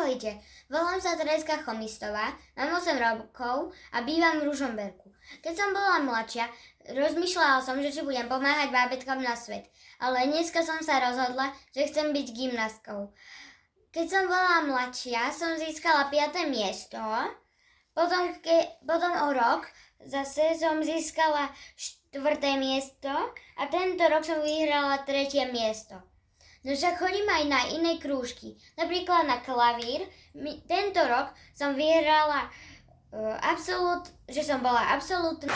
Ahojte, volám sa Tereska Chomistová, mám 8 rokov a bývam v Ružomberku. Keď som bola mladšia, rozmýšľala som, že či budem pomáhať bábätkam na svet, ale dneska som sa rozhodla, že chcem byť gymnastkou. Keď som bola mladšia, som získala 5. miesto, potom o rok zase som získala 4. miesto a tento rok som vyhrala 3. miesto. No však chodím aj na iné krúžky, napríklad na klavír. Tento rok som vyhrala že som bola absolútna.